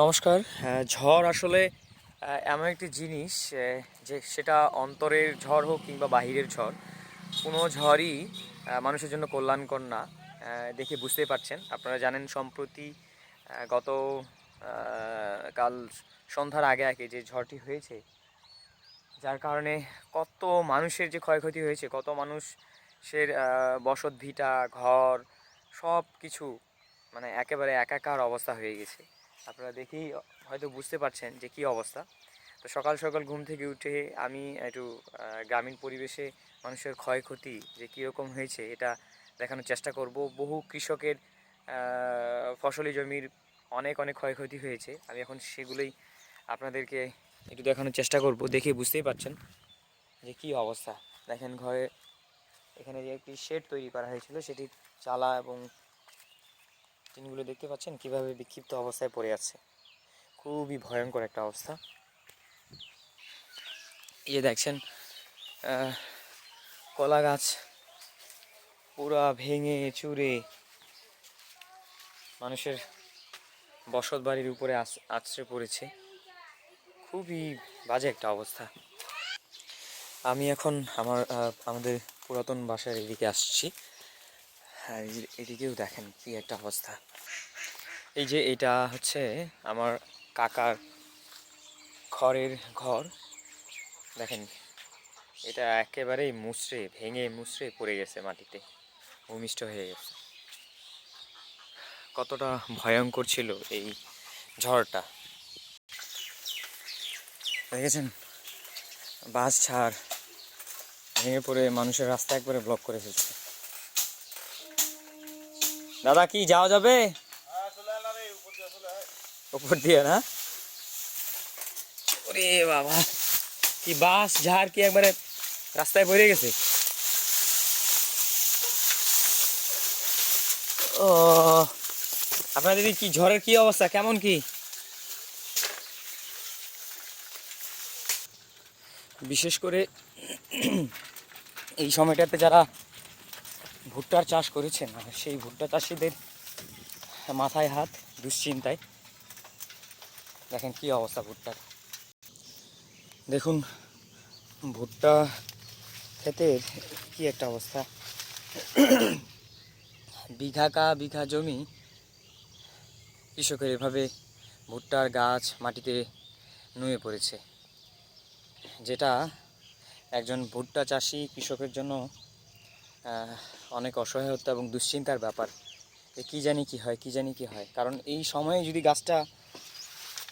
নমস্কার। ঝড় আসলে এমন একটি জিনিস যে সেটা অন্তরের ঝড় হোক কিংবা বাহিরের ঝড়, কোনো ঝড়ই মানুষের জন্য কল্যাণকর না। দেখে বুঝতেই পারছেন। আপনারা জানেন সম্প্রতি গত কাল সন্ধ্যার আগে আগে যে ঝড়টি হয়েছে, যার কারণে কত মানুষের যে ক্ষয়ক্ষতি হয়েছে, কত মানুষের বসত ভিটা, ঘর, সব কিছু মানে একেবারে একাকার অবস্থা হয়ে গেছে। আপনারা দেখেই হয়তো বুঝতে পারছেন যে কী অবস্থা। তো সকাল সকাল ঘুম থেকে উঠে আমি একটু গ্রামীণ পরিবেশে মানুষের ক্ষয়ক্ষতি যে কীরকম হয়েছে এটা দেখানোর চেষ্টা করব। বহু কৃষকের ফসলি জমির অনেক অনেক ক্ষয়ক্ষতি হয়েছে। আমি এখন সেগুলোই আপনাদেরকে একটু দেখানোর চেষ্টা করব। দেখে বুঝতেই পারছেন যে কী অবস্থা। দেখেন, ঘরে এখানে যে একটি শেড তৈরি করা হয়েছিল সেটির চালা এবং টিনগুলো দেখতে পাচ্ছেন কীভাবে বিক্ষিপ্ত অবস্থায় পড়ে আছে। খুবই ভয়ঙ্কর একটা অবস্থা। এই যে দেখছেন, কলা গাছ পুরা ভেঙে চুরে মানুষের বসত বাড়ির উপরে আছড়ে পড়েছে। খুবই বাজে একটা অবস্থা। আমি এখন আমাদের পুরাতন বাসার এদিকে আসছি। হ্যাঁ, এদিকেও দেখেন কি একটা অবস্থা। এই যে এটা হচ্ছে আমার কাকার খড়ের ঘর। দেখেন, এটা একেবারেই মুচড়ে ভেঙে মুচড়ে পড়ে গেছে মাটিতে, ভূমিষ্ঠ হয়ে গেছে। কতটা ভয়ঙ্কর ছিল এই ঝড়টা, দেখেছেন? বাস ছাড় ভেঙে পড়ে মানুষের রাস্তা একবারে ব্লক করে ফেলছে। দাদা, কি যাওয়া যাবে উপর দিয়ে? না, ওরে বাবা, কি বাস ঝাড় কি একবারে রাস্তায় পড়ে গেছে। ও, আপনাদের কি ঝড়ের কি অবস্থা, কেমন কি? বিশেষ করে এই সময়টাতে যারা ভুট্টার চাষ করেছেন, সেই ভুট্টা চাষিদের মাথায় হাত, দুশ্চিন্তায়। দেখেন কি অবস্থা ভুট্টার। দেখুন ভুট্টা ক্ষেতের কি একটা অবস্থা। বিঘা জমি কৃষকের এভাবে ভুট্টার গাছ মাটিতে নুয়ে পড়েছে, যেটা একজন ভুট্টা চাষি কৃষকের জন্য অনেক অসহায়তা এবং দুশ্চিন্তার ব্যাপার। কী জানি কি হয়, কী জানি কি হয়। কারণ এই সময়ে যদি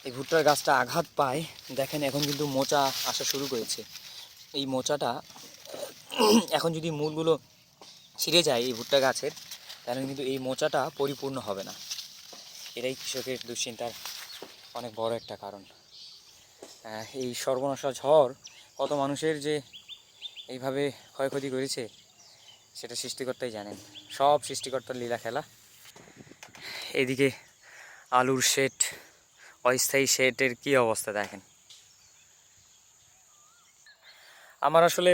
এই ভুট্টার গাছটা আঘাত পায়, দেখেন এখন কিন্তু মোচা আসা শুরু করেছে। এই মোচাটা এখন যদি মূলগুলো ছিঁড়ে যায় এই ভুট্টা গাছের, তাহলে কিন্তু এই মোচাটা পরিপূর্ণ হবে না। এটাই কৃষকের দুশ্চিন্তার অনেক বড় একটা কারণ। এই সর্বনাশা ঝড় কত মানুষের যে এইভাবে ক্ষয়ক্ষতি করেছে সেটা সৃষ্টিকর্তাই জানেন। সব সৃষ্টিকর্তার লীলা খেলা। এদিকে আলুর শেড, অস্থায়ী শেডের কী অবস্থা দেখেন। আমার আসলে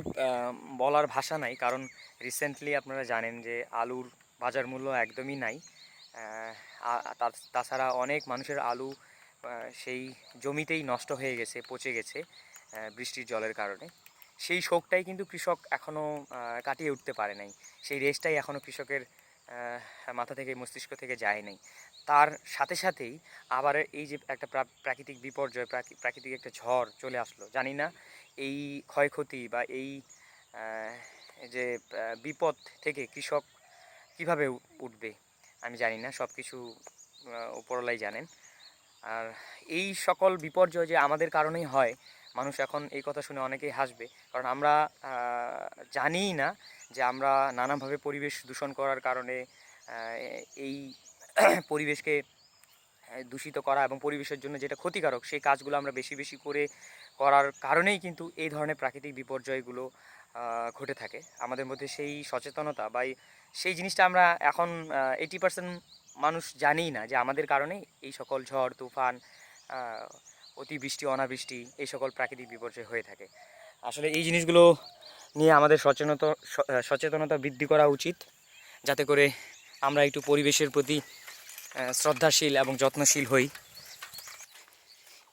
বলার ভাষা নাই, কারণ রিসেন্টলি আপনারা জানেন যে আলুর বাজার মূল্য একদমই নাই। তাছাড়া অনেক মানুষের আলু সেই জমিতেই নষ্ট হয়ে গেছে, পচে গেছে বৃষ্টির জলের কারণে। সেই শোকটাই কিন্তু কৃষক এখনও কাটিয়ে উঠতে পারে নাই। সেই রেশটাই এখনও কৃষকের মাথা থেকে, মস্তিষ্ক থেকে যায় নাই। তার সাথে সাথেই আবার এই যে একটা প্রাকৃতিক বিপর্যয়, প্রাকৃতিক একটা ঝড় চলে আসলো। জানি না এই ক্ষয়ক্ষতি বা এই যে বিপদ থেকে কৃষক কিভাবে উঠবে, আমি জানি না। সব কিছু উপরওয়ালাই জানেন। আর এই সকল বিপর্যয় যে আমাদের কারণেই হয়, মানুষ এখন এই কথা শুনে অনেকেই হাসবে। কারণ আমরা জানিই না যে আমরা নানাভাবে পরিবেশ দূষণ করার কারণে এই পরিবেশকে দূষিত করা এবং পরিবেশের জন্য যেটা ক্ষতিকারক সেই কাজগুলো আমরা বেশি বেশি করে করার কারণেই কিন্তু এই ধরনের প্রাকৃতিক বিপর্যয়গুলো ঘটে থাকে। আমাদের মধ্যে সেই সচেতনতা বা সেই জিনিসটা আমরা এখন 80% মানুষ জানিই না যে আমাদের কারণেই এই সকল ঝড়, তুফান, অতিবৃষ্টি, অনাবৃষ্টি, এই সকল প্রাকৃতিক বিপর্যয় হয়ে থাকে। আসলে এই জিনিসগুলো নিয়ে আমাদের সচেতনতা বৃদ্ধি করা উচিত, যাতে করে আমরা একটু পরিবেশের প্রতি শ্রদ্ধাশীল এবং যত্নশীল হই।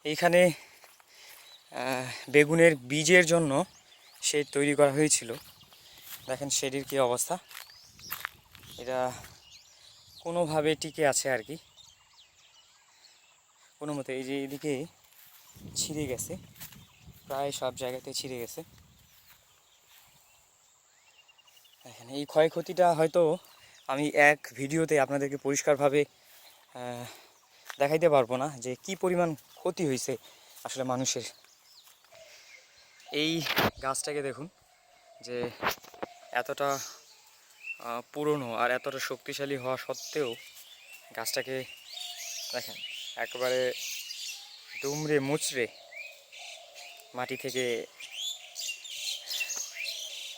এইখানে বেগুনের বীজের জন্য শেড তৈরি করা হয়েছিল। দেখেন শেডের কী অবস্থা, এটা কোনোভাবে টিকে আছে আর কি, কোনো মতে। এই যে এদিকে ছিঁড়ে গেছে, প্রায় সব জায়গাতে ছিঁড়ে গেছে। দেখেন এই ক্ষয়ক্ষতিটা হয়তো আমি এক ভিডিওতে আপনাদেরকে পরিষ্কারভাবে দেখাইতে পারবো না যে কি পরিমাণ ক্ষতি হয়েছে আসলে মানুষের। এই গাছটাকে দেখুন যে এতটা পুরনো আর এতটা শক্তিশালী হওয়া সত্ত্বেও গাছটাকে দেখেন একেবারে দুমড়ে মুচড়ে মাটি থেকে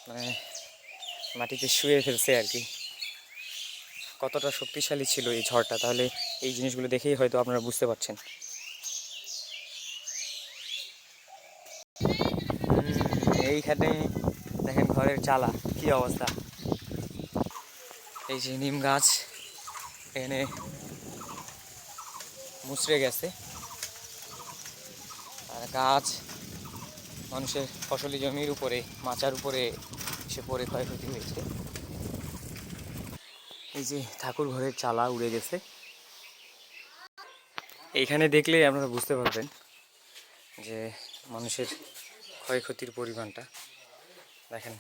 মানে মাটিতে শুয়ে ফেলছে আর কি। কতটা শক্তিশালী ছিল এই ঝড়টা, তাহলে এই জিনিসগুলো দেখেই হয়তো আপনারা বুঝতে পারছেন। এইখানে দেখেন ঘরের চালা কি অবস্থা। এই যে নিম গাছ এখানে মুচড়ে গেছে, আর গাছ মানুষের ফসলি জমির উপরে মাচার উপরে এসে পড়ে ক্ষয়ক্ষতি হয়েছে। এই যে ঠাকুর ঘরের চালা উড়ে গেছে। এইখানে দেখলে আপনারা বুঝতে পারবেন যে মানুষের ক্ষয়ক্ষতির পরিমাণটা। দেখেন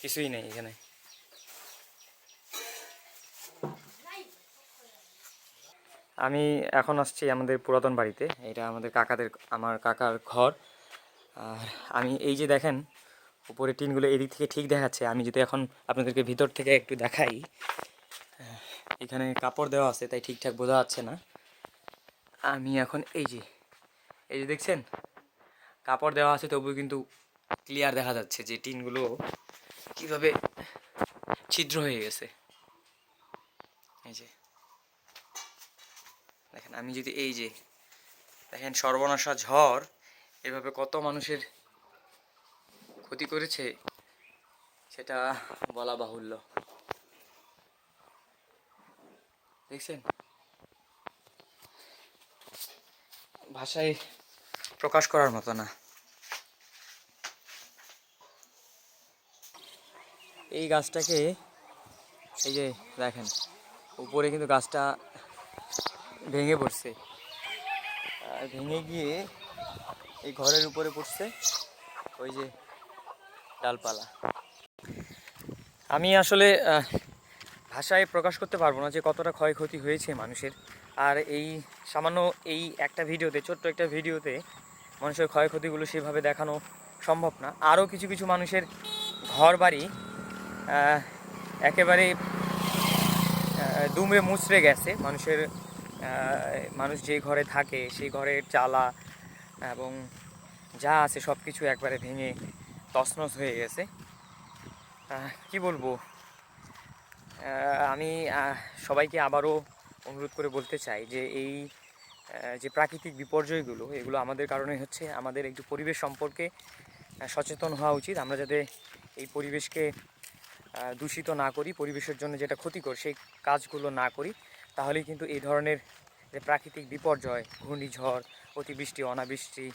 কিছুই নেই এখানে। আমি এখন আসছি আমাদের পুরাতন বাড়িতে, এটা আমার কাকার ঘর। আর আমি এই যে দেখেন উপরে টিনগুলো এদিক থেকে ঠিক দেখাচ্ছে, আমি যদি এখন আপনাদেরকে ভিতর থেকে একটু দেখাই, এখানে কাপড় দেওয়া আছে তাই ঠিকঠাক বোঝা যাচ্ছে না। আমি এখন এই যে দেখছেন কাপড় দেওয়া আছে, তবুও কিন্তু ক্লিয়ার দেখা যাচ্ছে যে টিনগুলো কিভাবে ছিদ্র হয়ে গেছে। এই যে দেখেন, আমি যদি এই যে দেখেন সর্বনাশা ঝড় এভাবে কত মানুষের ক্ষতি করেছে সেটা বলা বাহুল্য। দেখছেন, ভাষায় প্রকাশ করার মতো না। এই গাছটাকে এই যে দেখেন উপরে কিন্তু গাছটা ভেঙে পড়ছে, আর ভেঙে গিয়ে এই ঘরের উপরে পড়ছে ওই যে ডালপালা। আমি আসলে ভাষায় প্রকাশ করতে পারবো না যে কতটা ক্ষয়ক্ষতি হয়েছে মানুষের। আর এই সামান্য এই একটা ভিডিওতে, ছোট্ট একটা ভিডিওতে মানুষের ক্ষয়ক্ষতিগুলো সেভাবে দেখানো সম্ভব না। আরও কিছু কিছু মানুষের ঘর বাড়ি একেবারে দুমড়ে মুচড়ে গেছে। মানুষ যে ঘরে থাকে সেই ঘরের চালা এবং যা আছে সব কিছু একবারে ভেঙে তছনছ হয়ে গেছে। কি বলবো, আমি সবাইকে আবারও অনুরোধ করে বলতে চাই যে এই যে প্রাকৃতিক বিপর্যয়গুলো এগুলো আমাদের কারণে হচ্ছে। আমাদের একটু পরিবেশ সম্পর্কে সচেতন হওয়া উচিত। আমরা যাতে এই পরিবেশকে দূষিত না করি, পরিবেশের জন্য যেটা ক্ষতিকর সেই কাজগুলো না করি, তাহলেই কিন্তু এই ধরনের যে প্রাকৃতিক বিপর্যয়, ঘূর্ণিঝড়, অতিবৃষ্টি, অনাবৃষ্টি,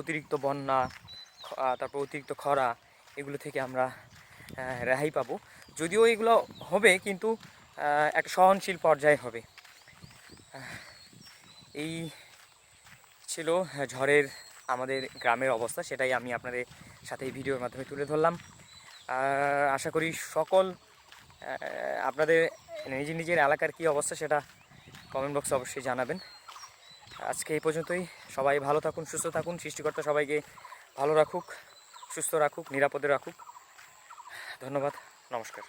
অতিরিক্ত বন্যা, তারপর অতিরিক্ত খরা, এগুলো থেকে আমরা রেহাই পাবো। যদিও এগুলো হবে কিন্তু একটা সহনশীল পর্যায়ে হবে। এই ছিল ঝড়ের আমাদের গ্রামের অবস্থা, সেটাই আমি আপনাদের সাথে এই ভিডিওর মাধ্যমে তুলে ধরলাম। আশা করি সকল আপনাদের নিজের এলাকার কী অবস্থা সেটা কমেন্ট বক্সে অবশ্যই জানাবেন। আজকে এই পর্যন্তই। সবাই ভালো থাকুন, সুস্থ থাকুন। সৃষ্টিকর্তা সবাইকে ভালো রাখুক, সুস্থ রাখুক, নিরাপদে রাখুক। ধন্যবাদ, নমস্কার।